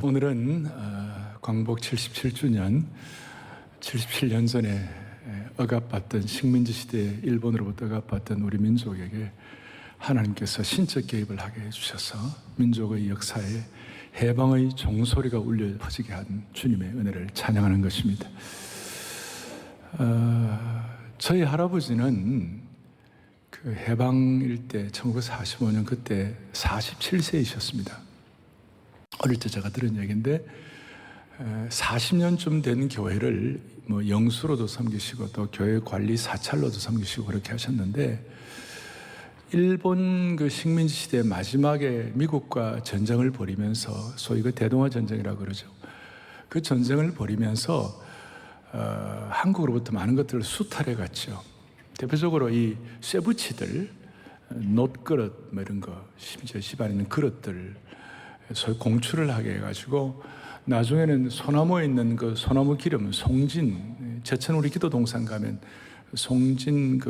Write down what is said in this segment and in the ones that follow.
오늘은 광복 77주년, 77년 전에 억압받던 식민지 시대에 일본으로부터 억압받던 우리 민족에게 하나님께서 신적 개입을 하게 해주셔서 민족의 역사에 해방의 종소리가 울려 퍼지게 한 주님의 은혜를 찬양하는 것입니다. 저희 할아버지는 그 해방일 때 1945년 그때 47세이셨습니다. 어릴 때 제가 들은 얘기인데 40년쯤 된 교회를 영수로도 섬기시고 또 교회 관리 사찰로도 섬기시고 그렇게 하셨는데, 일본 그 식민지 시대 마지막에 미국과 전쟁을 벌이면서, 소위 그 대동아 전쟁이라고 그러죠. 그 전쟁을 벌이면서 한국으로부터 많은 것들을 수탈해 갔죠. 대표적으로 이 쇠붙이들, 놋그릇 이런 거, 심지어 집안에 있는 그릇들 소위 공출을 하게 해가지고, 나중에는 소나무에 있는 그 소나무 기름, 송진, 제천 우리 기도 동산 가면 송진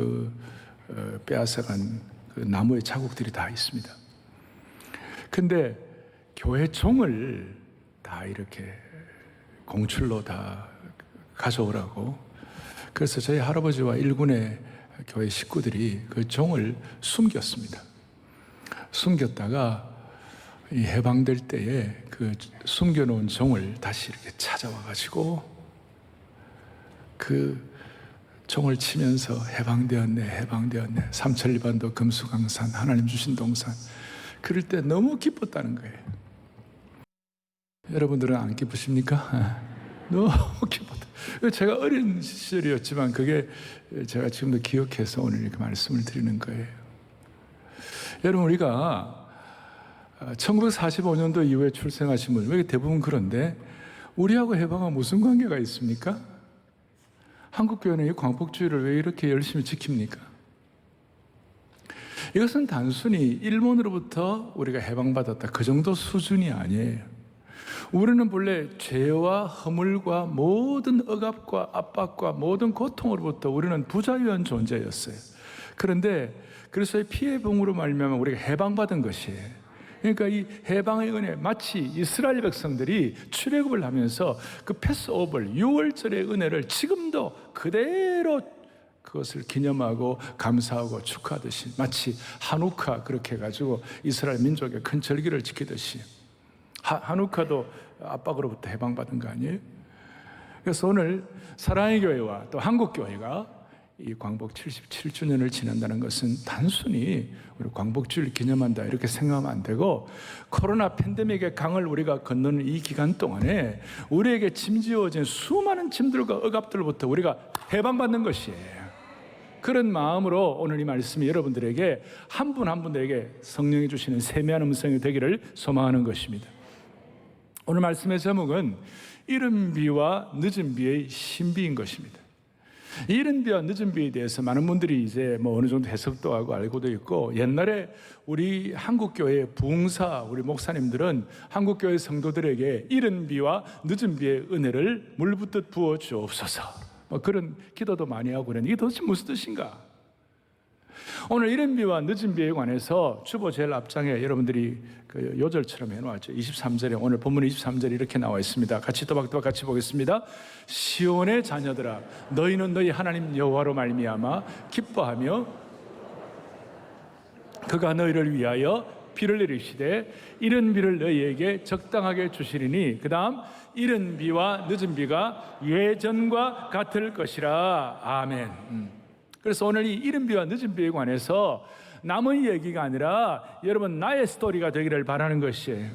빼앗아간 그 나무의 자국들이 다 있습니다. 근데 교회 종을 다 이렇게 공출로 다 가져오라고, 그래서 저희 할아버지와 일군의 교회 식구들이 그 종을 숨겼습니다. 숨겼다가 이 해방될 때에 그 숨겨놓은 종을 다시 이렇게 찾아와가지고 그 종을 치면서 해방되었네, 해방되었네, 삼천리반도 금수강산, 하나님 주신 동산. 그럴 때 너무 기뻤다는 거예요. 여러분들은 안 기쁘십니까? 너무 기뻤다. 제가 어린 시절이었지만 그게 제가 지금도 기억해서 오늘 이렇게 말씀을 드리는 거예요. 여러분, 우리가 1945년도 이후에 출생하신 분, 왜 대부분 그런데 우리하고 해방과 무슨 관계가 있습니까? 한국교회는 이 광복주의를 왜 이렇게 열심히 지킵니까? 이것은 단순히 일본으로부터 우리가 해방받았다, 그 정도 수준이 아니에요. 우리는 본래 죄와 허물과 모든 억압과 압박과 모든 고통으로부터 우리는 부자유한 존재였어요. 그런데 그래서 피해 봉으로 말미암아 우리가 해방받은 것이에요. 그러니까 이 해방의 은혜, 마치 이스라엘 백성들이 출애굽을 하면서 그 패스오버, 6월절의 은혜를 지금도 그대로 그것을 기념하고 감사하고 축하하듯이, 마치 하누카 그렇게 해가지고 이스라엘 민족의 큰 절기를 지키듯이, 하누카도 압박으로부터 해방받은 거 아니에요? 그래서 오늘 사랑의 교회와 또 한국교회가 이 광복 77주년을 지난다는 것은 단순히 우리 광복주의를 기념한다 이렇게 생각하면 안 되고, 코로나 팬데믹의 강을 우리가 건너는 이 기간 동안에 우리에게 짐지어진 수많은 짐들과 억압들로부터 우리가 해방받는 것이에요. 그런 마음으로 오늘 이 말씀이 여러분들에게 한 분 한 분들에게 성령이 주시는 세미한 음성이 되기를 소망하는 것입니다. 오늘 말씀의 제목은 이른 비와 늦은 비의 신비인 것입니다. 이른 비와 늦은 비에 대해서 많은 분들이 이제 어느 정도 해석도 하고 알고도 있고, 옛날에 우리 한국교회 부흥사 우리 목사님들은 한국교회 성도들에게 이른 비와 늦은 비의 은혜를 물붓듯 부어 주옵소서 그런 기도도 많이 하고 그랬는데, 이게 도대체 무슨 뜻인가? 오늘 이른 비와 늦은 비에 관해서 주보 제일 앞장에 여러분들이 그 요절처럼 해놓았죠. 23절에, 오늘 본문 23절에 이렇게 나와 있습니다. 같이 또박또박 같이 보겠습니다. 시온의 자녀들아, 너희는 너희 하나님 여호와로 말미암아 기뻐하며 그가 너희를 위하여 비를 내리시되 이른 비를 너희에게 적당하게 주시리니 그 다음 이른 비와 늦은 비가 예전과 같을 것이라. 아멘. 그래서 오늘 이 이른 비와 늦은 비에 관해서 남의 얘기가 아니라 여러분 나의 스토리가 되기를 바라는 것이에요.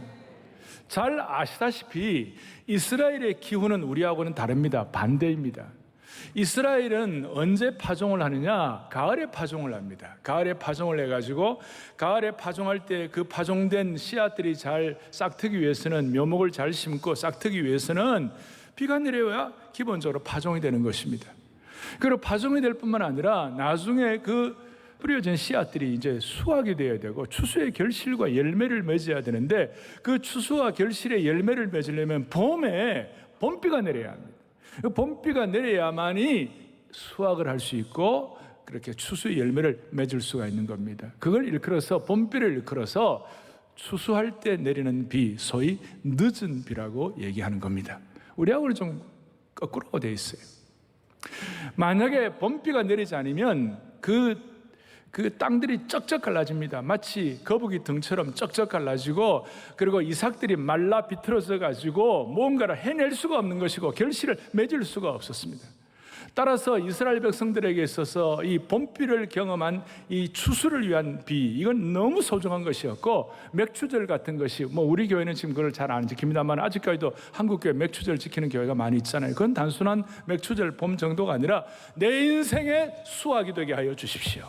잘 아시다시피 이스라엘의 기후는 우리하고는 다릅니다. 반대입니다. 이스라엘은 언제 파종을 하느냐? 가을에 파종을 합니다. 가을에 파종을 해가지고 가을에 파종할 때 그 파종된 씨앗들이 잘 싹트기 위해서는, 묘목을 잘 심고 싹트기 위해서는 비가 내려야 기본적으로 파종이 되는 것입니다. 그리고 파종이 될 뿐만 아니라 나중에 그 뿌려진 씨앗들이 이제 수확이 되어야 되고 추수의 결실과 열매를 맺어야 되는데, 그 추수와 결실의 열매를 맺으려면 봄에 봄비가 내려야 합니다. 봄비가 내려야만이 수확을 할 수 있고 그렇게 추수의 열매를 맺을 수가 있는 겁니다. 그걸 일컬어서 봄비를 일컬어서 추수할 때 내리는 비, 소위 늦은 비라고 얘기하는 겁니다. 우리하고는 좀 거꾸로 되어 있어요. 만약에 봄비가 내리지 않으면 그 땅들이 쩍쩍 갈라집니다. 마치 거북이 등처럼 쩍쩍 갈라지고, 그리고 이삭들이 말라 비틀어져 가지고 뭔가를 해낼 수가 없는 것이고 결실을 맺을 수가 없었습니다. 따라서 이스라엘 백성들에게 있어서 이 봄비를 경험한 이 추수를 위한 비, 이건 너무 소중한 것이었고, 맥추절 같은 것이, 우리 교회는 지금 그걸 잘 안 지킵니다만 아직까지도 한국교회 맥추절 지키는 교회가 많이 있잖아요. 그건 단순한 맥추절 봄 정도가 아니라 내 인생의 수확이 되게 하여 주십시오.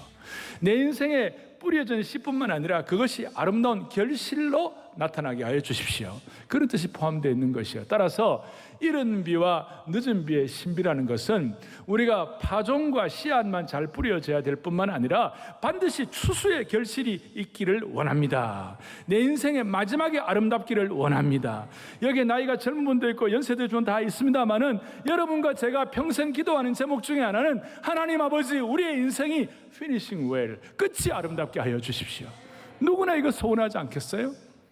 내 인생에 뿌려진 씨뿐만 아니라 그것이 아름다운 결실로 나타나게 하여 주십시오. 그런 뜻이 포함되어 있는 것이요. 따라서 이른 비와 늦은 비의 신비라는 것은 우리가 파종과 씨앗만 잘 뿌려져야 될 뿐만 아니라 반드시 추수의 결실이 있기를 원합니다. 내 인생의 마지막에 아름답기를 원합니다. 여기에 나이가 젊은 분도 있고 연세대 중 다 있습니다만은, 여러분과 제가 평생 기도하는 제목 중에 하나는 하나님 아버지, 우리의 인생이 피니싱 웰, 끝이 아름답게 하여 주십시오. 누구나 이거 소원하지 않겠어요?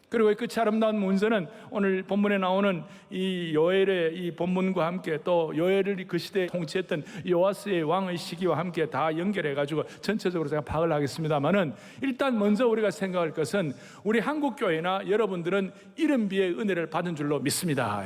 그리고 이 끝이 아름다운 문제는 오늘 본문에 나오는 이 요엘의 이 본문과 함께, 또 요엘을 그 시대에 통치했던 요아스의 왕의 시기와 함께 다 연결해 가지고 전체적으로 제가 파악을 하겠습니다만은, 일단 먼저 우리가 생각할 것은 우리 한국 교회나 여러분들은 이른 비의 은혜를 받은 줄로 믿습니다.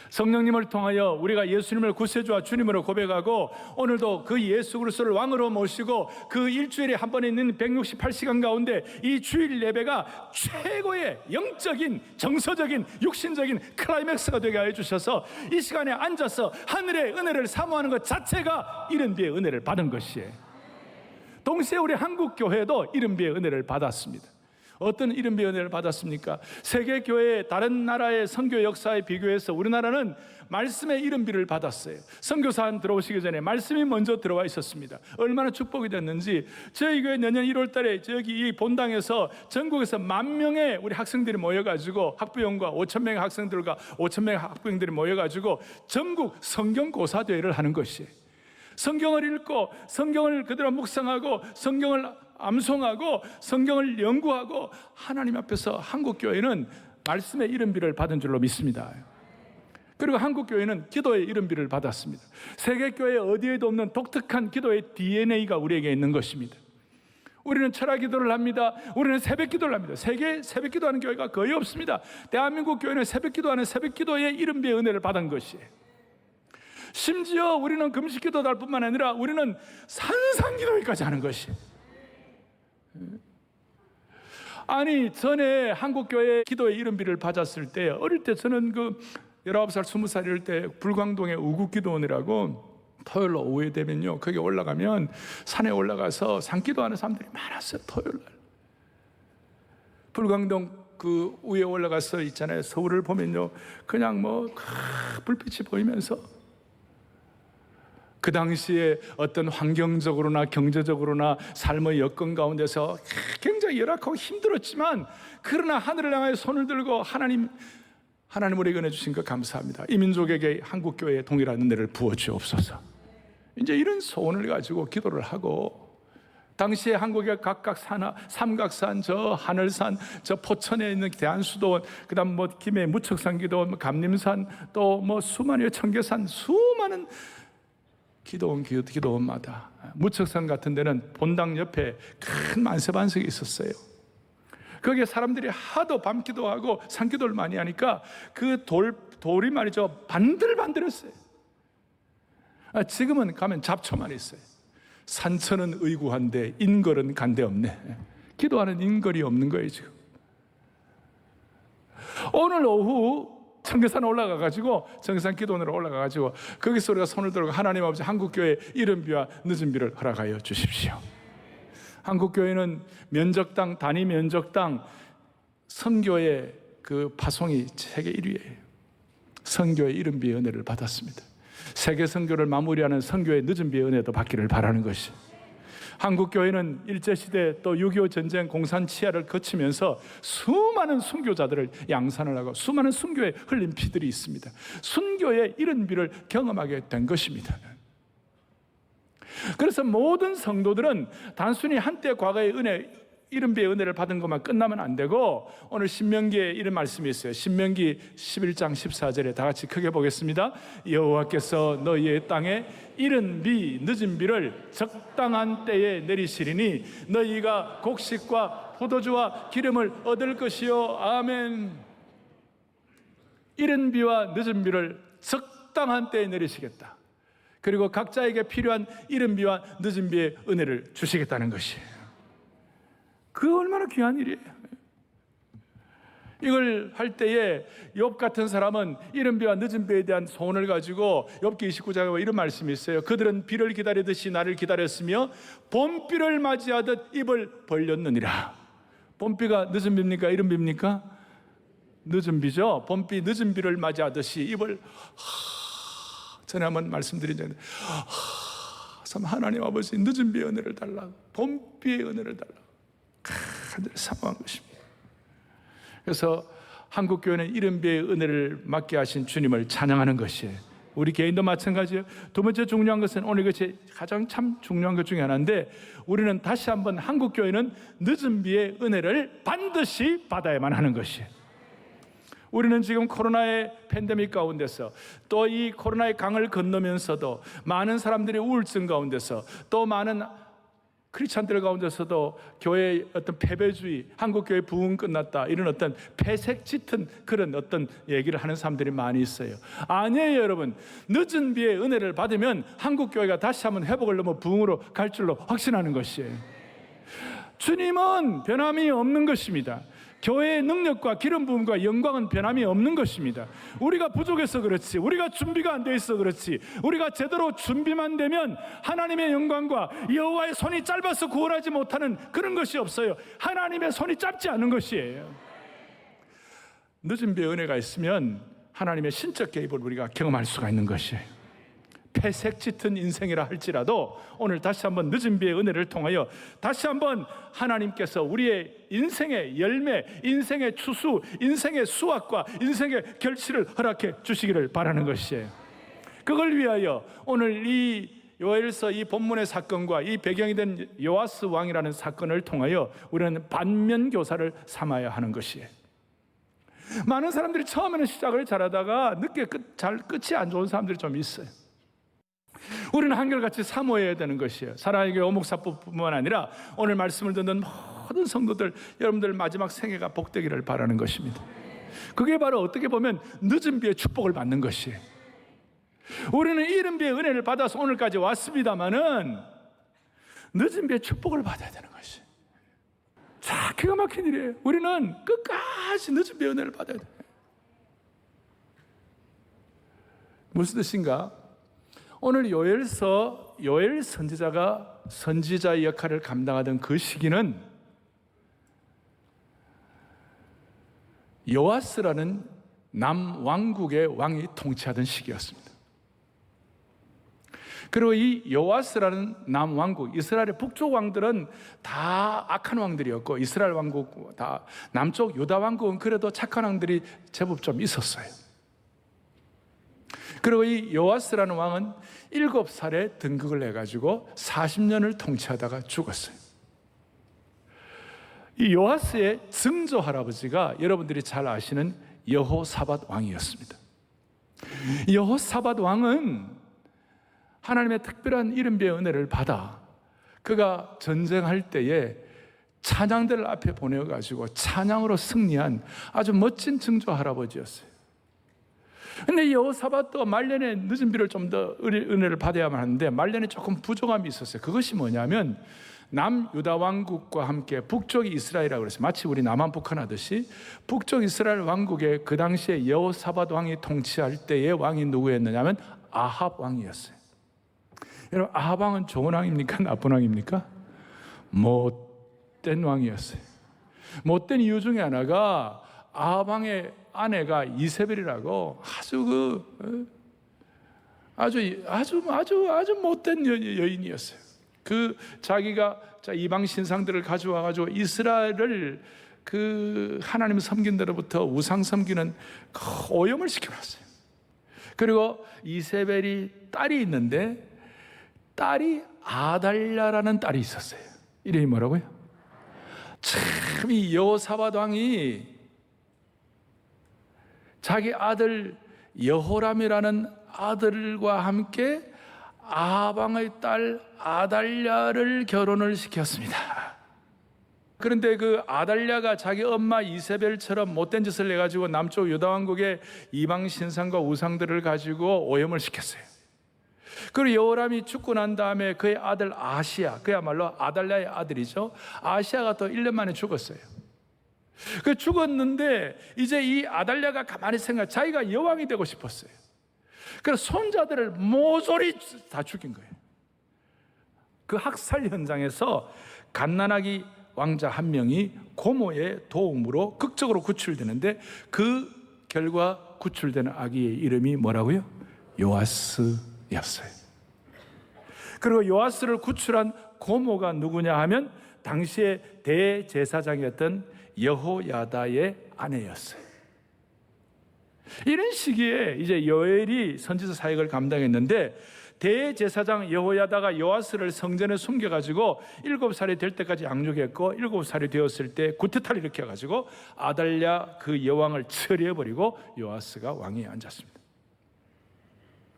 성령님을 통하여 우리가 예수님을 구세주와 주님으로 고백하고, 오늘도 그 예수 그리스도를 왕으로 모시고 그 일주일에 한 번에 있는 168시간 가운데 이 주일 예배가 최고의 영적인, 정서적인, 육신적인 클라이맥스가 되게 하여 주셔서 이 시간에 앉아서 하늘의 은혜를 사모하는 것 자체가 이른 비의 은혜를 받은 것이에요. 동시에 우리 한국 교회도 이른 비의 은혜를 받았습니다. 어떤 이른 비의 은혜를 받았습니까? 세계 교회의 다른 나라의 선교 역사에 비교해서 우리나라는 말씀의 이른 비를 받았어요. 선교사 들어오시기 전에 말씀이 먼저 들어와 있었습니다. 얼마나 축복이 됐는지, 저희 교회 내년 1월 달에 저기 이 본당에서 전국에서 10,000명의 우리 학생들이 모여가지고, 학부형과 5,000명의 학생들과 5,000명의 학부형들이 모여가지고 전국 성경고사 대회를 하는 것이에요. 성경을 읽고 성경을 그대로 묵상하고 성경을 암송하고 성경을 연구하고 하나님 앞에서 한국 교회는 말씀의 이른 비를 받은 줄로 믿습니다. 그리고 한국 교회는 기도의 이른 비를 받았습니다. 세계 교회 어디에도 없는 독특한 기도의 DNA가 우리에게 있는 것입니다. 우리는 철학 기도를 합니다. 우리는 새벽 기도를 합니다. 세계 새벽 기도하는 교회가 거의 없습니다. 대한민국 교회는 새벽 기도하는 새벽 기도의 이른 비의 은혜를 받은 것이에요. 심지어 우리는 금식 기도도 할 뿐만 아니라 우리는 산상 기도회까지 하는 것이에요. 아니, 전에 한국교회 기도의 이른 비를 받았을 때, 어릴 때 저는 19살, 20살 이럴 때 불광동의 우국기도원이라고 토요일 오후에 되면요, 거기 올라가면 산에 올라가서 산기도하는 사람들이 많았어요. 토요일 날 불광동 그 위에 올라가서 있잖아요. 서울을 보면요, 그냥 불빛이 보이면서 그 당시에 어떤 환경적으로나 경제적으로나 삶의 여건 가운데서 굉장히 열악하고 힘들었지만, 그러나 하늘을 향하여 손을 들고 하나님 우리에게 은혜 주신 것 감사합니다. 이 민족에게 한국교회의 동일한 은혜를 부어주옵소서. 이제 이런 소원을 가지고 기도를 하고, 당시에 한국의 각각 삼각산, 저 하늘산, 저 포천에 있는 대한수도원, 그 다음 김해 무척산 기도원, 감림산, 또 수많은 청계산, 수많은 기도원마다, 무척산 같은 데는 본당 옆에 큰 만세반석이 있었어요. 거기에 사람들이 하도 밤 기도하고 산 기도를 많이 하니까 그 돌이 말이죠, 반들반들했어요. 지금은 가면 잡초만 있어요. 산천은 의구한데 인걸은 간데없네. 기도하는 인걸이 없는 거예요 지금. 오늘 오후 청계산 올라가가지고, 청계산 기도원으로 올라가가지고 거기서 우리가 손을 들고 하나님 아버지, 한국교회 이른 비와 늦은 비를 허락하여 주십시오. 한국교회는 면적당, 단위 면적당 선교의 그 파송이 세계 1위예요. 선교의 이른 비의 은혜를 받았습니다. 세계 선교를 마무리하는 선교의 늦은 비의 은혜도 받기를 바라는 것이, 한국교회는 일제시대 또 6.25 전쟁 공산 치하를 거치면서 수많은 순교자들을 양산을 하고 수많은 순교의 흘린 피들이 있습니다. 순교의 이른 비를 경험하게 된 것입니다. 그래서 모든 성도들은 단순히 한때 과거의 은혜, 이른비의 은혜를 받은 것만 끝나면 안 되고 오늘 신명기에 이런 말씀이 있어요. 신명기 11장 14절에 다 같이 크게 보겠습니다. 여호와께서 너희의 땅에 이른 비 늦은 비를 적당한 때에 내리시리니 너희가 곡식과 포도주와 기름을 얻을 것이요. 아멘. 이른 비와 늦은 비를 적당한 때에 내리시겠다. 그리고 각자에게 필요한 이른 비와 늦은 비의 은혜를 주시겠다는 것이에요. 그 얼마나 귀한 일이에요. 이걸 할 때에 욥 같은 사람은 이른 비와 늦은 비에 대한 소원을 가지고 욥기 29장에 이런 말씀이 있어요. 그들은 비를 기다리듯이 나를 기다렸으며 봄비를 맞이하듯 입을 벌렸느니라. 봄비가 늦은 비입니까? 이른 비입니까? 늦은 비죠. 봄비 늦은 비를 맞이하듯이 입을 전에 한번 말씀드린 적인데 하나님 아버지 늦은 비의 은혜를 달라고, 봄비의 은혜를 달라고 늘 사모한 것입니다. 그래서 한국교회는 이른 비의 은혜를 맡게 하신 주님을 찬양하는 것이에요. 우리 개인도 마찬가지예요. 두 번째 중요한 것은 오늘 이것이 가장 참 중요한 것 중에 하나인데, 우리는 다시 한번 한국교회는 늦은 비의 은혜를 반드시 받아야만 하는 것이에요. 우리는 지금 코로나의 팬데믹 가운데서 또 이 코로나의 강을 건너면서도 많은 사람들이 우울증 가운데서 또 많은 크리스찬들 가운데서도 교회의 어떤 패배주의, 한국교회 부흥 끝났다, 이런 어떤 폐색 짙은 그런 어떤 얘기를 하는 사람들이 많이 있어요. 아니에요, 여러분. 늦은 비의 은혜를 받으면 한국교회가 다시 한번 회복을 넘어 부흥으로 갈 줄로 확신하는 것이에요. 주님은 변함이 없는 것입니다. 교회의 능력과 기름 부음과 영광은 변함이 없는 것입니다. 우리가 부족해서 그렇지, 우리가 준비가 안 돼 있어 그렇지, 우리가 제대로 준비만 되면 하나님의 영광과 여호와의 손이 짧아서 구원하지 못하는 그런 것이 없어요. 하나님의 손이 짧지 않은 것이에요. 늦은 비의 은혜가 있으면 하나님의 신적 개입을 우리가 경험할 수가 있는 것이에요. 폐색 짙은 인생이라 할지라도 오늘 다시 한번 늦은 비의 은혜를 통하여 다시 한번 하나님께서 우리의 인생의 열매, 인생의 추수, 인생의 수확과 인생의 결실을 허락해 주시기를 바라는 것이에요. 그걸 위하여 오늘 이 요엘서 이 본문의 사건과 이 배경이 된 요아스 왕이라는 사건을 통하여 우리는 반면교사를 삼아야 하는 것이에요. 많은 사람들이 처음에는 시작을 잘하다가 늦게 끝이 안 좋은 사람들이 좀 있어요. 우리는 한결같이 사모해야 되는 것이에요. 사랑의 교회 오목사뿐만 아니라 오늘 말씀을 듣는 모든 성도들, 여러분들 마지막 생애가 복되기를 바라는 것입니다. 그게 바로 어떻게 보면 늦은 비의 축복을 받는 것이에요. 우리는 이른 비의 은혜를 받아서 오늘까지 왔습니다마는 늦은 비의 축복을 받아야 되는 것이에요. 자, 기가 막힌 일이에요. 우리는 끝까지 늦은 비의 은혜를 받아야 돼요. 무슨 뜻인가? 오늘 요엘서, 요엘 선지자가 선지자의 역할을 감당하던 그 시기는 요아스라는 남왕국의 왕이 통치하던 시기였습니다. 그리고 이 요아스라는 남왕국, 이스라엘의 북쪽 왕들은 다 악한 왕들이었고 이스라엘 왕국, 다 남쪽 유다 왕국은 그래도 착한 왕들이 제법 좀 있었어요. 그리고 이 요아스라는 왕은 7살에 등극을 해가지고 40년을 통치하다가 죽었어요. 이 요아스의 증조 할아버지가 여러분들이 잘 아시는 여호사밧 왕이었습니다. 여호사밧 왕은 하나님의 특별한 이른비의 은혜를 받아 그가 전쟁할 때에 찬양대를 앞에 보내가지고 찬양으로 승리한 아주 멋진 증조 할아버지였어요. 근데 여호사밧도 말년에 늦은 비를 좀 더 은혜를 받아야만 하는데 말년에 조금 부족함이 있었어요. 그것이 뭐냐면 남유다 왕국과 함께 북쪽이 이스라엘이라고 그랬어요. 마치 우리 남한 북한 하듯이 북쪽 이스라엘 왕국에 그 당시에 여호사밧 왕이 통치할 때의 왕이 누구였느냐면 아합 왕이었어요. 여러분, 아합 왕은 좋은 왕입니까? 나쁜 왕입니까? 못된 왕이었어요. 못된 이유 중에 하나가 아합 왕의 아내가 이세벨이라고 아주 못된 여인이었어요. 그 자기가 이방 신상들을 가져와 가지고 이스라엘을 그 하나님 섬긴 데로부터 우상 섬기는 오염을 시켜놨어요. 그리고 이세벨이 딸이 있는데 딸이 아달랴라는 딸이 있었어요. 이름이 뭐라고요? 참 이 여호사밧 왕이 자기 아들 여호람이라는 아들과 함께 아합 왕의 딸 아달랴를 결혼을 시켰습니다. 그런데 그 아달랴가 자기 엄마 이세벨처럼 못된 짓을 해가지고 남쪽 유다 왕국의 이방 신상과 우상들을 가지고 오염을 시켰어요. 그리고 여호람이 죽고 난 다음에 그의 아들 아시야, 그야말로 아달랴의 아들이죠, 아시야가 또 1년 만에 죽었어요. 그 죽었는데 이제 이 아달랴가 가만히 생각, 자기가 여왕이 되고 싶었어요. 그래서 손자들을 모조리 다 죽인 거예요. 그 학살 현장에서 갓난아기 왕자 한 명이 고모의 도움으로 극적으로 구출되는데, 그 결과 구출되는 아기의 이름이 뭐라고요? 요아스였어요. 그리고 요아스를 구출한 고모가 누구냐 하면 당시의 대제사장이었던 여호야다의 아내였어요. 이런 시기에 이제 요엘이 선지자 사역을 감당했는데, 대제사장 여호야다가 요아스를 성전에 숨겨가지고 7살이 될 때까지 양육했고, 7살이 되었을 때 구태타를 일으켜가지고 아달랴 그 여왕을 처리해버리고 요아스가 왕위에 앉았습니다.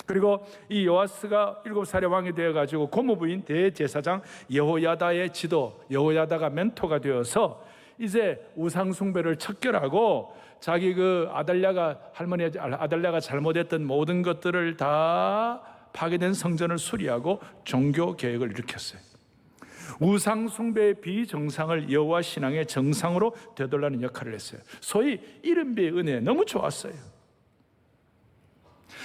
그리고 이 요아스가 7살의 왕이 되어가지고 고모부인 대제사장 여호야다의 지도, 여호야다가 멘토가 되어서 이제 우상숭배를 척결하고 자기 그 아달랴가 잘못했던 모든 것들을 다 파괴된 성전을 수리하고 종교 개혁을 일으켰어요. 우상숭배의 비정상을 여호와 신앙의 정상으로 되돌라는 역할을 했어요. 소위 이른비의 은혜, 너무 좋았어요.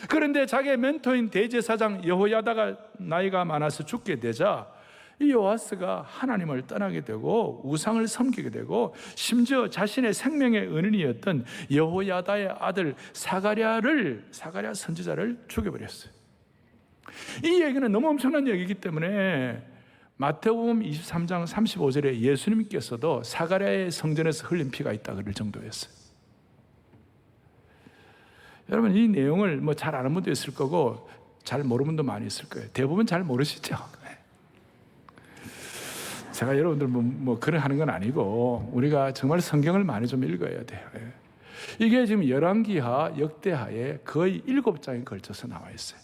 그런데 자기의 멘토인 대제사장 여호야다가 나이가 많아서 죽게 되자 이 요아스가 하나님을 떠나게 되고 우상을 섬기게 되고, 심지어 자신의 생명의 은인이었던 여호야다의 아들 사가랴 선지자를 죽여버렸어요. 이 얘기는 너무 엄청난 얘기이기 때문에 마태복음 23장 35절에 예수님께서도 사가랴의 성전에서 흘린 피가 있다 그럴 정도였어요. 여러분, 이 내용을 뭐 잘 아는 분도 있을 거고 잘 모르는 분도 많이 있을 거예요. 대부분 잘 모르시죠? 제가 여러분들 뭐 그런 하는 건 아니고, 우리가 정말 성경을 많이 좀 읽어야 돼요. 이게 지금 열왕기하, 역대하에 거의 7장에 걸쳐서 나와 있어요.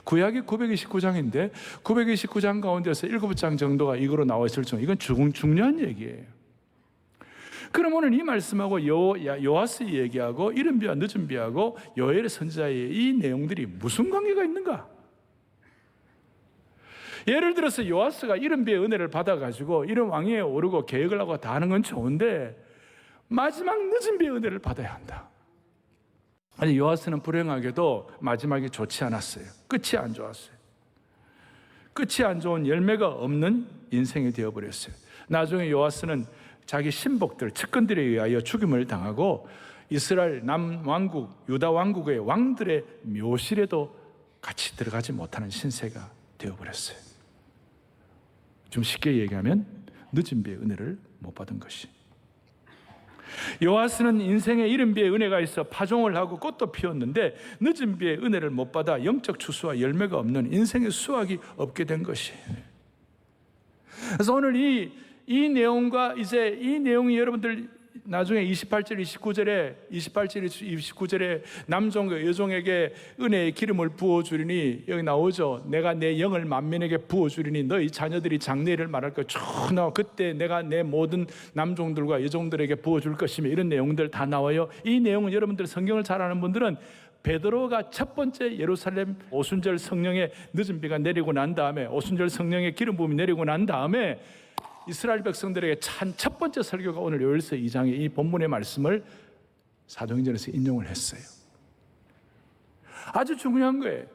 구약이 929장인데 929장 가운데서 7장 정도가 이거로 나와 있을 정도, 이건 중요한 얘기예요. 그럼 오늘 이 말씀하고 요아스 얘기하고 이른비와 늦은비하고 요엘의 선지자의 이 내용들이 무슨 관계가 있는가? 예를 들어서 요아스가 이른비의 은혜를 받아가지고 이런 왕위에 오르고 계획을 하고 다 하는 건 좋은데, 마지막 늦은비의 은혜를 받아야 한다. 아니, 요아스는 불행하게도 마지막이 좋지 않았어요. 끝이 안 좋았어요. 끝이 안 좋은, 열매가 없는 인생이 되어버렸어요. 나중에 요아스는 자기 신복들, 측근들에 의하여 죽임을 당하고 이스라엘 남왕국, 유다 왕국의 왕들의 묘실에도 같이 들어가지 못하는 신세가 되어버렸어요. 좀 쉽게 얘기하면 늦은 비의 은혜를 못 받은 것이. 요아스는 인생에 이른 비의 은혜가 있어 파종을 하고 꽃도 피웠는데 늦은 비의 은혜를 못 받아 영적 추수와 열매가 없는 인생의 수확이 없게 된 것이. 그래서 오늘 이 내용과 이제 이 내용이 여러분들 나중에 28절 29절에 남종과 여종에게 은혜의 기름을 부어주리니, 여기 나오죠. 내가 내 영을 만민에게 부어주리니 너희 자녀들이 장래를 말할 것 쭉 나와. 그때 내가 내 모든 남종들과 여종들에게 부어줄 것이며, 이런 내용들 다 나와요. 이 내용은 여러분들 성경을 잘 아는 분들은 베드로가 첫 번째 예루살렘 오순절 성령의 늦은 비가 내리고 난 다음에, 오순절 성령의 기름 부음이 내리고 난 다음에 이스라엘 백성들에게 찬 첫 번째 설교가 오늘 요엘서 2장의 이 본문의 말씀을 사도행전에서 인용을 했어요. 아주 중요한 거예요.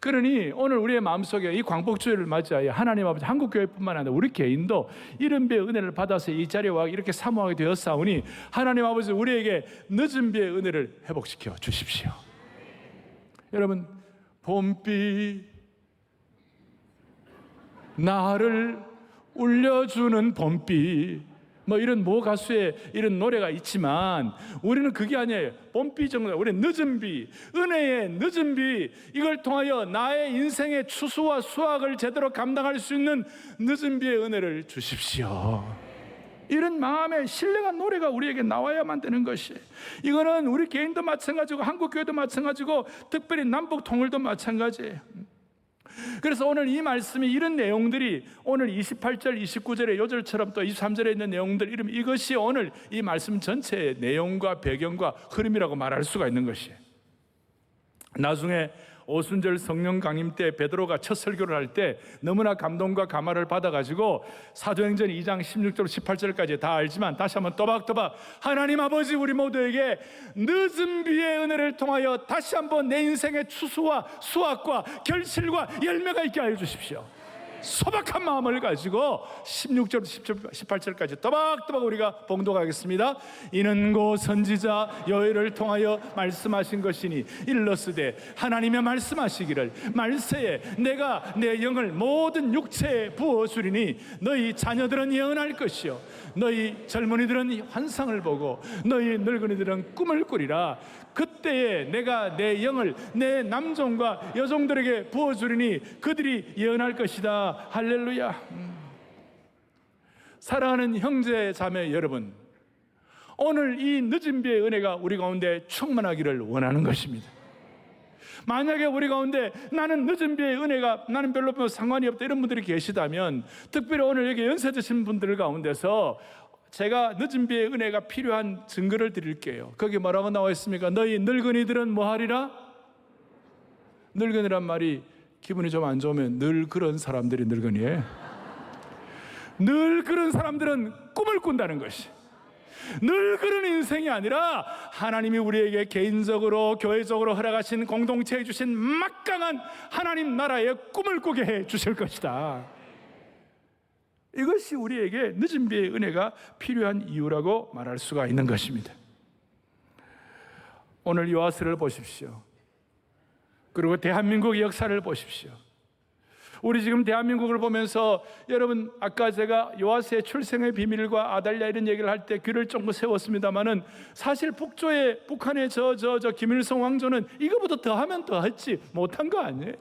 그러니 오늘 우리의 마음속에 이 광복주의를 맞이하여 하나님 아버지, 한국교회뿐만 아니라 우리 개인도 이른 비의 은혜를 받아서 이 자리에 와 이렇게 사모하게 되었사오니 하나님 아버지, 우리에게 늦은 비의 은혜를 회복시켜 주십시오. 여러분, 봄비 나를 울려주는 봄비, 뭐 이런 모 가수의 이런 노래가 있지만 우리는 그게 아니에요. 봄비 정도, 우리는 늦은 비, 은혜의 늦은 비, 이걸 통하여 나의 인생의 추수와 수확을 제대로 감당할 수 있는 늦은 비의 은혜를 주십시오. 이런 마음의 신령한 노래가 우리에게 나와야만 되는 것이, 이거는 우리 개인도 마찬가지고 한국교회도 마찬가지고 특별히 남북 통일도 마찬가지예요. 그래서 오늘 이 말씀이, 이런 내용들이 오늘 28절, 29절의 요절처럼 또 23절에 있는 내용들, 이것이 오늘 이 말씀 전체의 내용과 배경과 흐름이라고 말할 수가 있는 것이에요. 나중에 오순절 성령 강림 때 베드로가 첫 설교를 할 때 너무나 감동과 감화를 받아가지고 사도행전 2장 16절 18절까지 다 알지만 다시 한번 또박또박, 하나님 아버지, 우리 모두에게 늦은 비의 은혜를 통하여 다시 한번 내 인생의 추수와 수확과 결실과 열매가 있게 하여 주십시오. 소박한 마음을 가지고 16절 18절까지 또박또박 우리가 봉독하겠습니다. 이는 고 선지자 여호야를 통하여 말씀하신 것이니 일러스되 하나님의 말씀하시기를 말세에 내가 내 영을 모든 육체에 부어주리니 너희 자녀들은 예언할 것이요 너희 젊은이들은 환상을 보고 너희 늙은이들은 꿈을 꾸리라. 그때에 내가 내 영을 내 남종과 여종들에게 부어주리니 그들이 예언할 것이다. 할렐루야. 사랑하는 형제 자매 여러분, 오늘 이 늦은 비의 은혜가 우리 가운데 충만하기를 원하는 것입니다. 만약에 우리 가운데 나는 늦은 비의 은혜가 나는 별로 상관이 없다 이런 분들이 계시다면, 특별히 오늘 여기 연세 드신 분들 가운데서 제가 늦은 비의 은혜가 필요한 증거를 드릴게요. 거기 뭐라고 나와 있습니까? 너희 늙은이들은 뭐 하리라? 늙은이란 말이 기분이 좀 안 좋으면 늘 그런 사람들이 늙은이에요. 늘 그런 사람들은 꿈을 꾼다는 것이, 늘 그런 인생이 아니라 하나님이 우리에게 개인적으로 교회적으로 허락하신 공동체에 주신 막강한 하나님 나라의 꿈을 꾸게 해 주실 것이다. 이것이 우리에게 늦은 비의 은혜가 필요한 이유라고 말할 수가 있는 것입니다. 오늘 요아스를 보십시오. 그리고 대한민국의 역사를 보십시오. 우리 지금 대한민국을 보면서 여러분, 아까 제가 요아스의 출생의 비밀과 아달랴 이런 얘기를 할 때 귀를 쫑긋 세웠습니다마는 사실 북한의 저 김일성 왕조는 이거보다 더하면 더했지 못한 거 아니에요.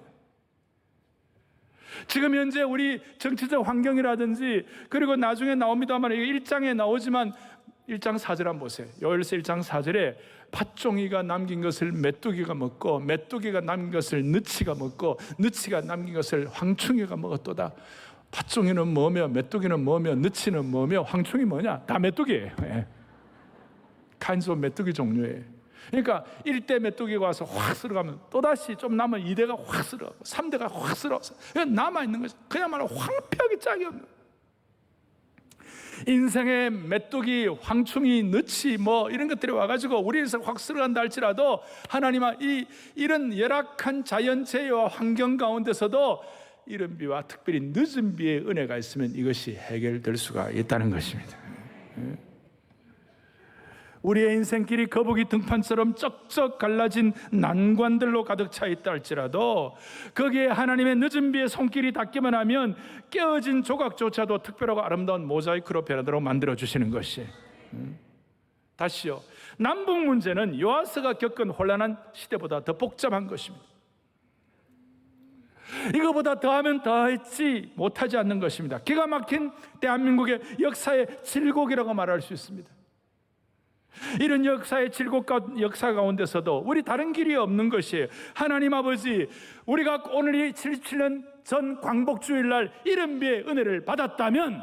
지금 현재 우리 정치적 환경이라든지, 그리고 나중에 나옵니다만 1장에 나오지만 1장 4절 한번 보세요. 요엘서 1장 4절에 팥종이가 남긴 것을 메뚜기가 먹고 메뚜기가 남긴 것을 느치가 먹고 느치가 남긴 것을 황충이가 먹었도다. 팥종이는 뭐며 메뚜기는 뭐며 느치는 뭐며 황충이 뭐냐? 다 메뚜기예요. kinds of 메뚜기 종류예요. 그러니까 1대 메뚜기가 와서 확 쓸어가면 또다시 좀 남은 2대가 확 쓸어가고 3대가 확 쓸어가서 남아있는 것이 그야말로 황폐하기 짝이 없는, 인생의 메뚜기, 황충이, 느치 뭐 이런 것들이 와가지고 우리 인생 확 쓸어간다 할지라도 하나님은 이런 열악한 자연재해와 환경 가운데서도 이른 비와 특별히 늦은 비의 은혜가 있으면 이것이 해결될 수가 있다는 것입니다. 우리의 인생길이 거북이 등판처럼 쩍쩍 갈라진 난관들로 가득 차 있다 할지라도 거기에 하나님의 늦은 비의 손길이 닿기만 하면 깨어진 조각조차도 특별하고 아름다운 모자이크로 변하도록 만들어주시는 것이. 다시요, 남북 문제는 요아스가 겪은 혼란한 시대보다 더 복잡한 것입니다. 이거보다 더하면 더했지 못하지 않는 것입니다. 기가 막힌 대한민국의 역사의 질곡이라고 말할 수 있습니다. 이런 역사의 질곡과 역사 가운데서도 우리 다른 길이 없는 것이에요. 하나님 아버지, 우리가 오늘이 77년 전 광복주일날 이른 비의 은혜를 받았다면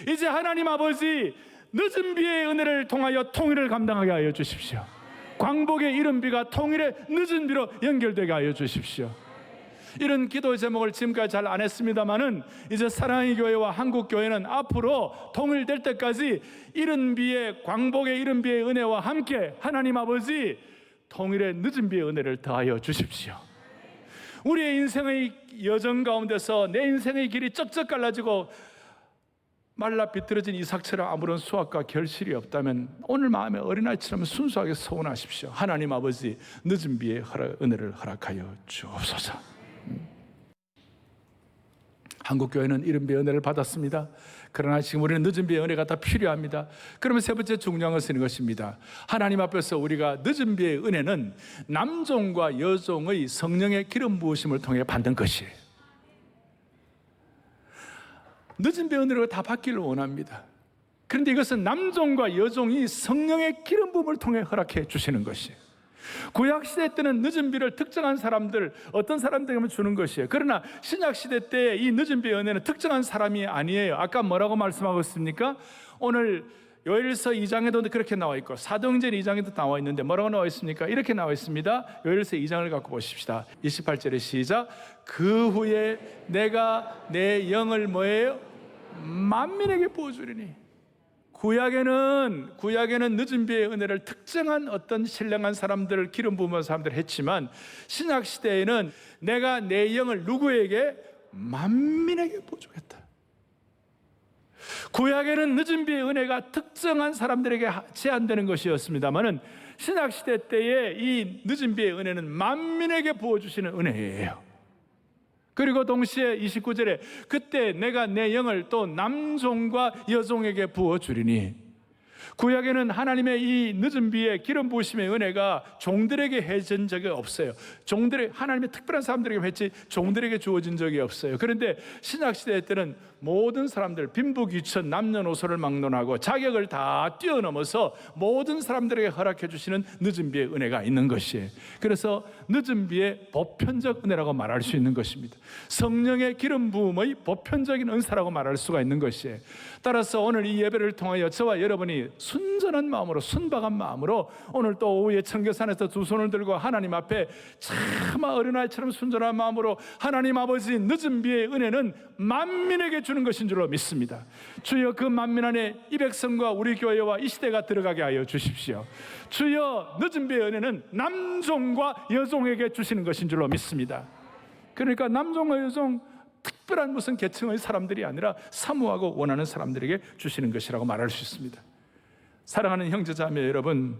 이제 하나님 아버지 늦은 비의 은혜를 통하여 통일을 감당하게 하여 주십시오. 광복의 이른 비가 통일의 늦은 비로 연결되게 하여 주십시오. 이런 기도 제목을 지금까지 잘 안 했습니다마는 이제 사랑의 교회와 한국 교회는 앞으로 통일될 때까지 이른 비의 광복의 이른 비의 은혜와 함께 하나님 아버지 통일의 늦은 비의 은혜를 더하여 주십시오. 우리의 인생의 여정 가운데서 내 인생의 길이 쩍쩍 갈라지고 말라 비틀어진 이삭처럼 아무런 수확과 결실이 없다면 오늘 마음의 어린아이처럼 순수하게 서원하십시오. 하나님 아버지 늦은 비의 은혜를 허락하여 주옵소서. 한국교회는 이른 비의 은혜를 받았습니다. 그러나 지금 우리는 늦은 비의 은혜가 더 필요합니다. 그러면 세 번째 중요한 것은 이것입니다. 하나님 앞에서 우리가 늦은 비의 은혜는 남종과 여종의 성령의 기름 부으심을 통해 받는 것이에요. 늦은 배의 은혜로 다 받기를 원합니다. 그런데 이것은 남종과 여종이 성령의 기름 부음을 통해 허락해 주시는 것이에요. 구약시대 때는 늦은 비를 특정한 사람들, 어떤 사람들에게만 주는 것이에요. 그러나 신약시대 때 이 늦은 비의 은혜는 특정한 사람이 아니에요. 아까 뭐라고 말씀하고 있습니까? 오늘 요엘서 2장에도 그렇게 나와 있고 사도행전 2장에도 나와 있는데 뭐라고 나와 있습니까? 이렇게 나와 있습니다. 요엘서 2장을 갖고 보십시다. 28절에 시작. 그 후에 내가 내 영을 뭐예요? 만민에게 부어주리니. 구약에는 늦은 비의 은혜를 특정한 어떤 신령한 사람들을 기름 부으면 사람들 했지만 신약 시대에는 내가 내 영을 누구에게? 만민에게 부어주겠다. 구약에는 늦은 비의 은혜가 특정한 사람들에게 제한되는 것이었습니다만은 신약 시대 때에 이 늦은 비의 은혜는 만민에게 부어주시는 은혜예요. 그리고 동시에 29절에 그때 내가 내 영을 또 남종과 여종에게 부어주리니. 구약에는 하나님의 이 늦은 비의 기름 부으심의 은혜가 종들에게 해진 적이 없어요. 하나님의 특별한 사람들에게 했지 종들에게 주어진 적이 없어요. 그런데 신약시대 때는 모든 사람들, 빈부귀천, 남녀노소를 막론하고 자격을 다 뛰어넘어서 모든 사람들에게 허락해 주시는 늦은 비의 은혜가 있는 것이에요. 그래서 늦은 비의 보편적 은혜라고 말할 수 있는 것입니다. 성령의 기름 부음의 보편적인 은사라고 말할 수가 있는 것이에요. 따라서 오늘 이 예배를 통하여 저와 여러분이 순전한 마음으로, 순박한 마음으로 오늘 또 오후에 청계산에서 두 손을 들고 하나님 앞에 차마 어린아이처럼 순전한 마음으로 하나님 아버지 늦은 비의 은혜는 만민에게 주는 것인 줄로 믿습니다. 주여 그 만민 안에 이 백성과 우리 교회와 이 시대가 들어가게 하여 주십시오. 주여 늦은 비의 은혜는 남종과 여종에게 주시는 것인 줄로 믿습니다. 그러니까 남종과 여종 특별한 무슨 계층의 사람들이 아니라 사모하고 원하는 사람들에게 주시는 것이라고 말할 수 있습니다. 사랑하는 형제자매 여러분,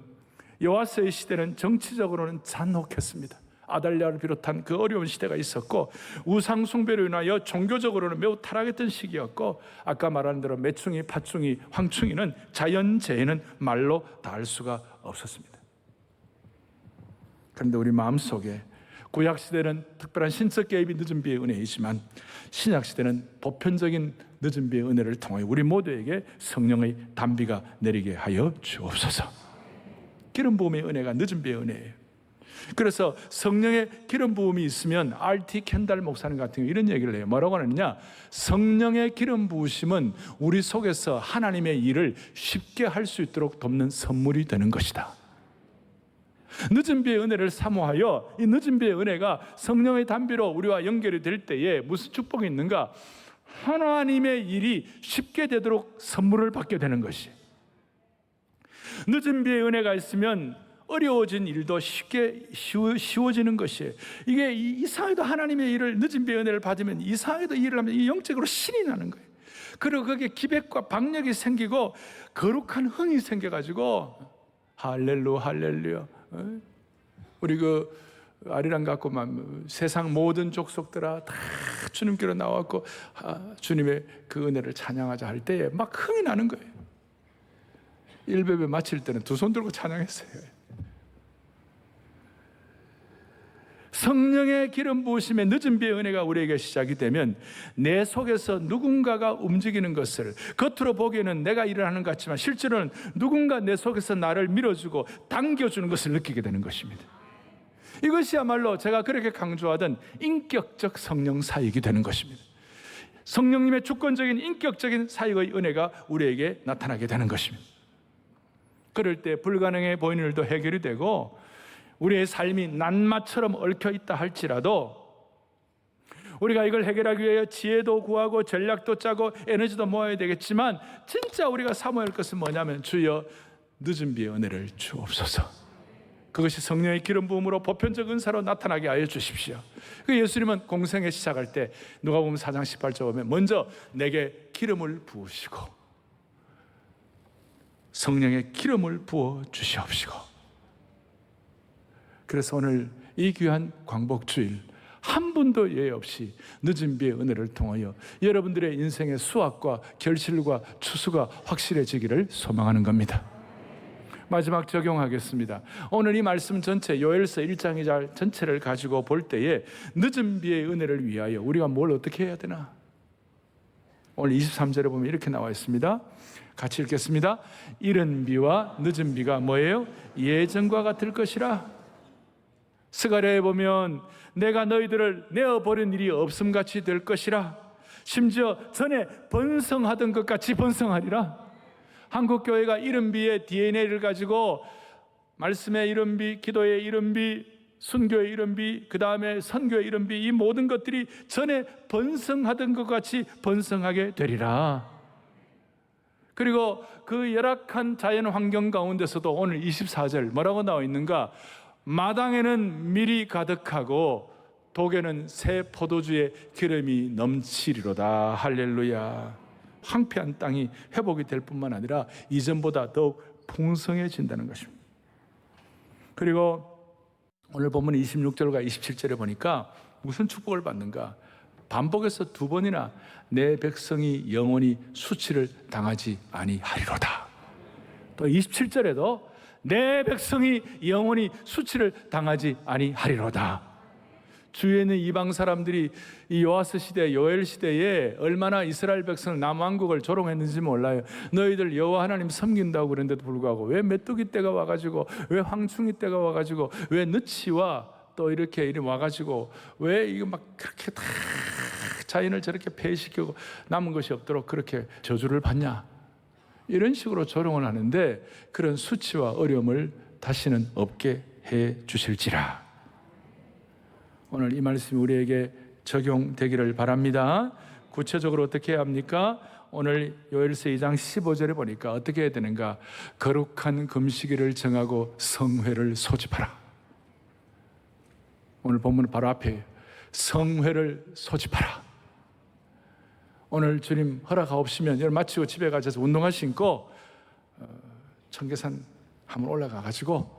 여호와서의 시대는 정치적으로는 잔혹했습니다. 아달랴를 비롯한 그 어려운 시대가 있었고 우상 숭배로 인하여 종교적으로는 매우 타락했던 시기였고 아까 말한 대로 매충이, 파충이, 황충이는 자연재해는 말로 다 할 수가 없었습니다. 그런데 우리 마음속에 구약시대는 특별한 신적 개입이 늦은 비의 은혜이지만 신약시대는 보편적인 늦은 비의 은혜를 통해 우리 모두에게 성령의 단비가 내리게 하여 주옵소서. 기름 부음의 은혜가 늦은 비의 은혜예요. 그래서 성령의 기름 부음이 있으면 R.T. 켄달 목사님 같은 경우 이런 얘기를 해요. 뭐라고 하느냐? 성령의 기름 부으심은 우리 속에서 하나님의 일을 쉽게 할 수 있도록 돕는 선물이 되는 것이다. 늦은 비의 은혜를 사모하여 이 늦은 비의 은혜가 성령의 단비로 우리와 연결이 될 때에 무슨 축복이 있는가? 하나님의 일이 쉽게 되도록 선물을 받게 되는 것이. 늦은 비의 은혜가 있으면 어려워진 일도 쉽게 쉬워지는 것이에요. 이게 이상하게도 하나님의 일을 늦은 비의 은혜를 받으면 이상하게도 일을 하면 이 영적으로 신이 나는 거예요. 그리고 거기에 기백과 박력이 생기고 거룩한 흥이 생겨가지고 할렐루야. 우리 그 아리랑 갖고만 세상 모든 족속들아 다 주님께로 나왔고 주님의 그 은혜를 찬양하자 할 때에 막 흥이 나는 거예요. 일베베 마칠 때는 두 손 들고 찬양했어요. 성령의 기름 부으심의 늦은 비의 은혜가 우리에게 시작이 되면 내 속에서 누군가가 움직이는 것을 겉으로 보기에는 내가 일을 하는 것 같지만 실제로는 누군가 내 속에서 나를 밀어주고 당겨주는 것을 느끼게 되는 것입니다. 이것이야말로 제가 그렇게 강조하던 인격적 성령 사역이 되는 것입니다. 성령님의 주권적인 인격적인 사역의 은혜가 우리에게 나타나게 되는 것입니다. 그럴 때 불가능해 보이는 일도 해결이 되고 우리의 삶이 낱마처럼 얽혀 있다 할지라도 우리가 이걸 해결하기 위해 지혜도 구하고 전략도 짜고 에너지도 모아야 되겠지만 진짜 우리가 사모할 것은 뭐냐면 주여 늦은 비의 은혜를 주옵소서. 그것이 성령의 기름 부음으로 보편적 은사로 나타나게 하여 주십시오. 그 예수님은 공생애 시작할 때 누가복음 4장 18절 보면 먼저 내게 기름을 부으시고 성령의 기름을 부어 주시옵시고. 그래서 오늘 이 귀한 광복주일 한 분도 예외 없이 늦은 비의 은혜를 통하여 여러분들의 인생의 수확과 결실과 추수가 확실해지기를 소망하는 겁니다. 마지막 적용하겠습니다. 오늘 이 말씀 전체 요엘서 1장 2절 전체를 가지고 볼 때에 늦은 비의 은혜를 위하여 우리가 뭘 어떻게 해야 되나? 오늘 23절에 보면 이렇게 나와 있습니다. 같이 읽겠습니다. 이른 비와 늦은 비가 뭐예요? 예전과 같을 것이라. 스가랴에 보면 내가 너희들을 내어버린 일이 없음같이 될 것이라. 심지어 전에 번성하던 것 같이 번성하리라. 한국교회가 이른 비의 DNA를 가지고 말씀의 이른 비, 기도의 이른 비, 순교의 이른 비, 그 다음에 선교의 이른 비, 이 모든 것들이 전에 번성하던 것 같이 번성하게 되리라. 그리고 그 열악한 자연 환경 가운데서도 오늘 24절 뭐라고 나와 있는가? 마당에는 밀이 가득하고 독에는 새 포도주의 기름이 넘치리로다. 할렐루야. 황폐한 땅이 회복이 될 뿐만 아니라 이전보다 더욱 풍성해진다는 것입니다. 그리고 오늘 본문 26절과 27절에 보니까 무슨 축복을 받는가? 반복해서 두 번이나 내 백성이 영원히 수치를 당하지 아니하리로다. 또 27절에도 내 백성이 영원히 수치를 당하지 아니하리로다. 주위에 있는 이방 사람들이 이 요아스 시대, 요엘 시대에 얼마나 이스라엘 백성을 남왕국을 조롱했는지 몰라요. 너희들 여호와 하나님 섬긴다고 그랬는데도 불구하고 왜 메뚜기 떼가 와가지고, 왜 황충이 떼가 와가지고, 왜 느치와 또 이렇게 와가지고 왜 이거 막 그렇게 다 자연을 저렇게 폐해시키고 남은 것이 없도록 그렇게 저주를 받냐, 이런 식으로 조롱을 하는데 그런 수치와 어려움을 다시는 없게 해 주실지라. 오늘 이 말씀이 우리에게 적용되기를 바랍니다. 구체적으로 어떻게 해야 합니까? 오늘 요엘서 2장 15절에 보니까 어떻게 해야 되는가? 거룩한 금식일을 정하고 성회를 소집하라. 오늘 본문은 바로 앞에 성회를 소집하라. 오늘 주님 허락하옵시면 여러분 마치고 집에 가셔서 운동화 신고 청계산 한번 올라가가지고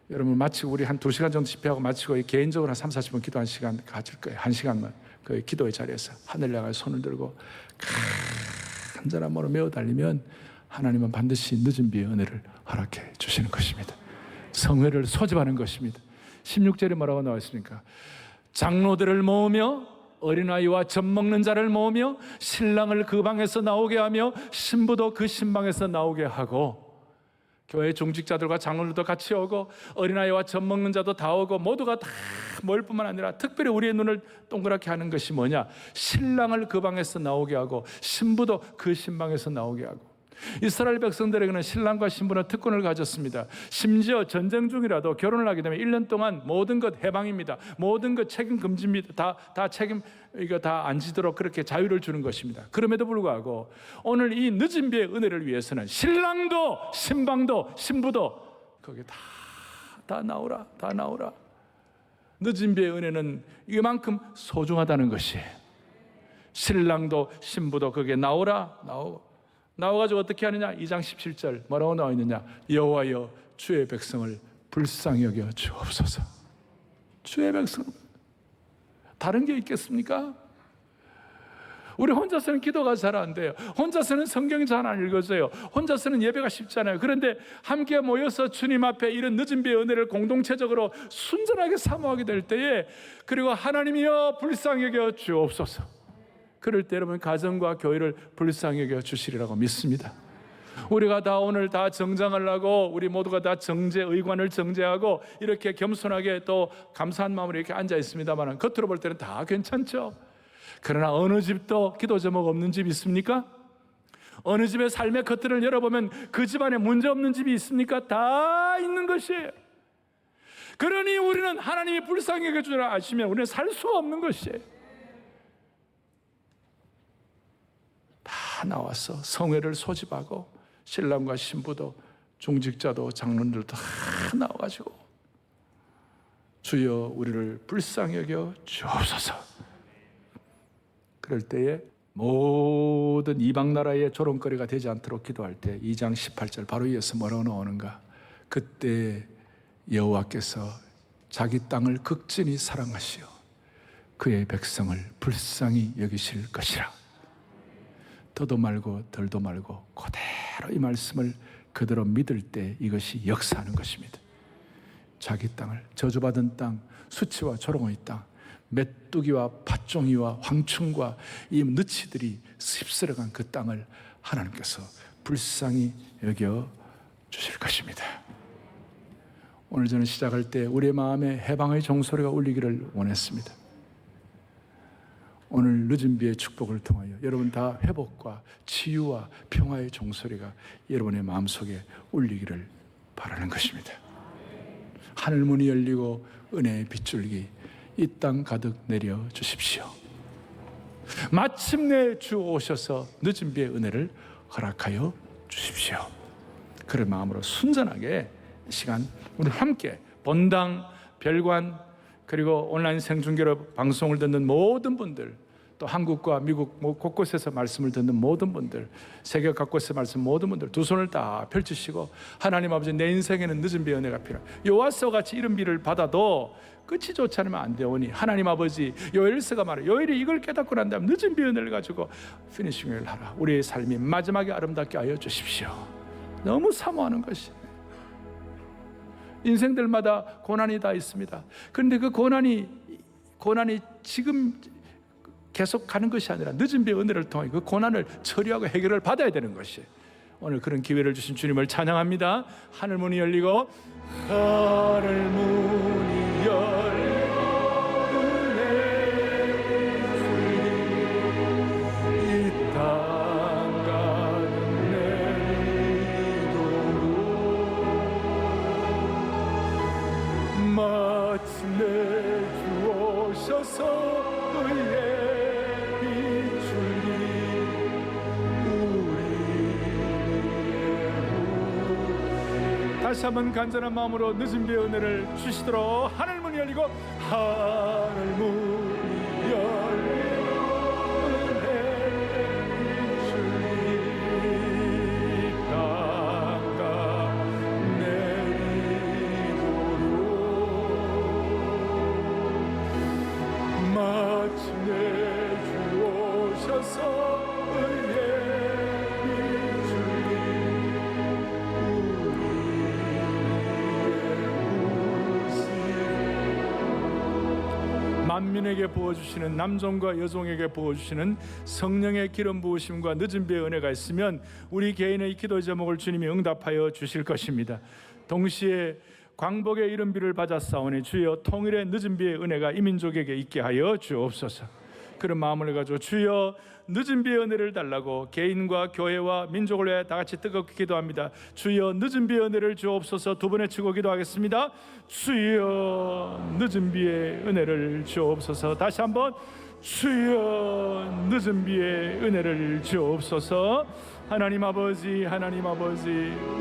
여러분 마치고 우리 한 2시간 정도 집회하고 마치고 개인적으로 한 3, 40분 기도 1시간 가질 거예요. 1시간만 그 기도의 자리에서 하늘 향해 손을 들고 간절한 마음으로 메어 달리면 하나님은 반드시 늦은 비의 은혜를 허락해 주시는 것입니다. 성회를 소집하는 것입니다. 16절에 뭐라고 나와 있습니까? 장로들을 모으며 어린아이와 젖 먹는 자를 모으며 신랑을 그 방에서 나오게 하며 신부도 그 신방에서 나오게 하고, 교회 중직자들과 장로들도 같이 오고 어린아이와 젖 먹는 자도 다 오고 모두가 다 모일 뿐만 아니라 특별히 우리의 눈을 동그랗게 하는 것이 뭐냐? 신랑을 그 방에서 나오게 하고 신부도 그 신방에서 나오게 하고. 이스라엘 백성들에게는 신랑과 신부는 특권을 가졌습니다. 심지어 전쟁 중이라도 결혼을 하게 되면 1년 동안 모든 것 해방입니다. 모든 것 책임 금지입니다. 다 책임 이거 다 안 지도록 그렇게 자유를 주는 것입니다. 그럼에도 불구하고 오늘 이 늦은 비의 은혜를 위해서는 신랑도 신방도 신부도 거기 다 나오라, 다 나오라. 늦은 비의 은혜는 이만큼 소중하다는 것이에요. 신랑도 신부도 거기에 나오라, 나와가지고 어떻게 하느냐? 2장 17절 뭐라고 나와 있느냐? 여호와여 주의 백성을 불쌍히 여겨 주옵소서. 주의 백성, 다른 게 있겠습니까? 우리 혼자서는 기도가 잘 안 돼요. 혼자서는 성경 잘 안 읽어져요. 혼자서는 예배가 쉽잖아요. 그런데 함께 모여서 주님 앞에 이런 늦은 비의 은혜를 공동체적으로 순전하게 사모하게 될 때에, 그리고 하나님이여 불쌍히 여겨 주옵소서, 그럴 때 여러분 가정과 교회를 불쌍히 여겨 주시리라고 믿습니다. 우리가 다 오늘 다 정장을 하고 우리 모두가 다 의관을 정제하고 이렇게 겸손하게 또 감사한 마음으로 이렇게 앉아 있습니다만 겉으로 볼 때는 다 괜찮죠. 그러나 어느 집도 기도 제목 없는 집 있습니까? 어느 집의 삶의 겉들을 열어보면 그 집안에 문제 없는 집이 있습니까? 다 있는 것이에요. 그러니 우리는 하나님이 불쌍히 여겨주라 아시면 우리는 살 수가 없는 것이에요. 다 나와서 성회를 소집하고 신랑과 신부도 중직자도 장로들도 다 나와가지고 주여 우리를 불쌍히 여겨 주옵소서. 그럴 때에 모든 이방 나라의 조롱거리가 되지 않도록 기도할 때 2장 18절 바로 이어서 뭐라고 나오는가? 그때 여호와께서 자기 땅을 극진히 사랑하시어 그의 백성을 불쌍히 여기실 것이라. 더도 말고 덜도 말고 그대로 이 말씀을 그대로 믿을 때 이것이 역사하는 것입니다. 자기 땅을, 저주받은 땅, 수치와 조롱의 땅, 메뚜기와 팥종이와 황충과 이 너치들이 휩쓸어간 그 땅을 하나님께서 불쌍히 여겨 주실 것입니다. 오늘 저는 시작할 때 우리의 마음에 해방의 종소리가 울리기를 원했습니다. 오늘 늦은 비의 축복을 통하여 여러분 다 회복과 치유와 평화의 종소리가 여러분의 마음속에 울리기를 바라는 것입니다. 하늘문이 열리고 은혜의 빗줄기 이 땅 가득 내려 주십시오. 마침내 주 오셔서 늦은 비의 은혜를 허락하여 주십시오. 그런 마음으로 순전하게 이 시간 우리 함께 본당, 별관, 그리고 온라인 생중계로 방송을 듣는 모든 분들, 또 한국과 미국 곳곳에서 말씀을 듣는 모든 분들, 세계 각곳에서 말씀 모든 분들 두 손을 다 펼치시고 하나님 아버지, 내 인생에는 늦은 비의 은혜가 필요합니다. 요아스와 같이 이런 비를 받아도 끝이 좋지 않으면 안 되오니 하나님 아버지, 요엘서가 말해 요엘이 이걸 깨닫고 난 다음 늦은 비의 은혜를 가지고 피니싱을 하라. 우리의 삶이 마지막에 아름답게 하여 주십시오. 너무 사모하는 것이, 인생들마다 고난이 다 있습니다. 그런데 그 고난이 지금 계속 가는 것이 아니라 늦은 비의 은혜를 통해 그 고난을 처리하고 해결을 받아야 되는 것이, 오늘 그런 기회를 주신 주님을 찬양합니다. 하늘문이 열리고 하늘문이 열리고 이 땅 가득 내리도록 마침내 주 오셔서 다시 한번 간절한 마음으로 늦은 비의 은혜를 주시도록 하늘문이 열리고 하늘문이 열리고 은혜를 주리 땅가 내리도록 마침내 주 오셔서 만민에게 부어주시는, 남종과 여종에게 부어주시는 성령의 기름 부으심과 늦은 비의 은혜가 있으면 우리 개인의 기도 제목을 주님이 응답하여 주실 것입니다. 동시에 광복의 이른 비를 받았사오니 주여 통일의 늦은 비의 은혜가 이 민족에게 있게 하여 주옵소서. 그런 마음을 가지고 주여 늦은 비의 은혜를 달라고 개인과 교회와 민족을 위해 다 같이 뜨겁게 기도합니다. 주여 늦은 비의 은혜를 주옵소서. 두 번 외치고 기도하겠습니다. 주여 늦은 비의 은혜를 주옵소서. 다시 한번 주여 늦은 비의 은혜를 주옵소서. 하나님 아버지, 하나님 아버지,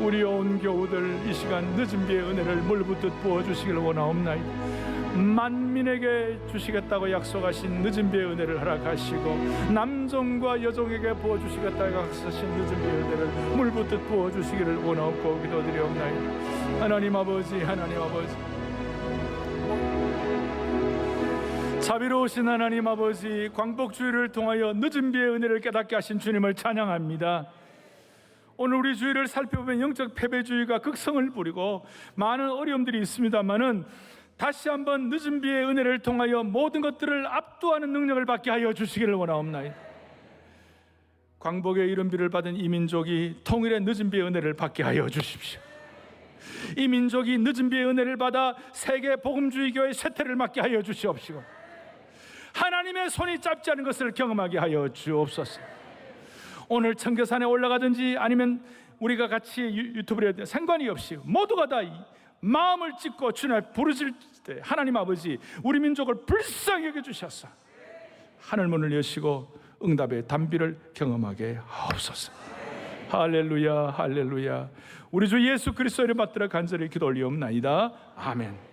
우리 온 교우들 이 시간 늦은 비의 은혜를 물붓듯 부어주시길 원하옵나이다. 만민에게 주시겠다고 약속하신 늦은 비의 은혜를 허락하시고 남종과 여종에게 부어주시겠다고 약속하신 늦은 비의 은혜를 물붓듯 부어주시기를 원하옵고 기도드리옵나이다. 하나님 아버지, 하나님 아버지, 자비로우신 하나님 아버지, 광복주의를 통하여 늦은 비의 은혜를 깨닫게 하신 주님을 찬양합니다. 오늘 우리 주의를 살펴보면 영적 패배주의가 극성을 부리고 많은 어려움들이 있습니다만은 다시 한번 늦은 비의 은혜를 통하여 모든 것들을 압도하는 능력을 받게 하여 주시기를 원하옵나이다. 광복의 이른 비를 받은 이 민족이 통일의 늦은 비의 은혜를 받게 하여 주십시오. 이 민족이 늦은 비의 은혜를 받아 세계 복음주의 교회 쇠퇴를 막게 하여 주시옵시고 하나님의 손이 짧지 않은 것을 경험하게 하여 주옵소서. 오늘 청계산에 올라가든지 아니면 우리가 같이 유튜브를 해야 상관이 없이 모두가 다 마음을 찢고 주님을 부르실 때 하나님 아버지, 우리 민족을 불쌍히 여겨주셔서 하늘문을 여시고 응답의 단비를 경험하게 하옵소서. 할렐루야, 할렐루야. 우리 주 예수 그리스도 이름 받들어 간절히 기도 올리옵나이다. 아멘.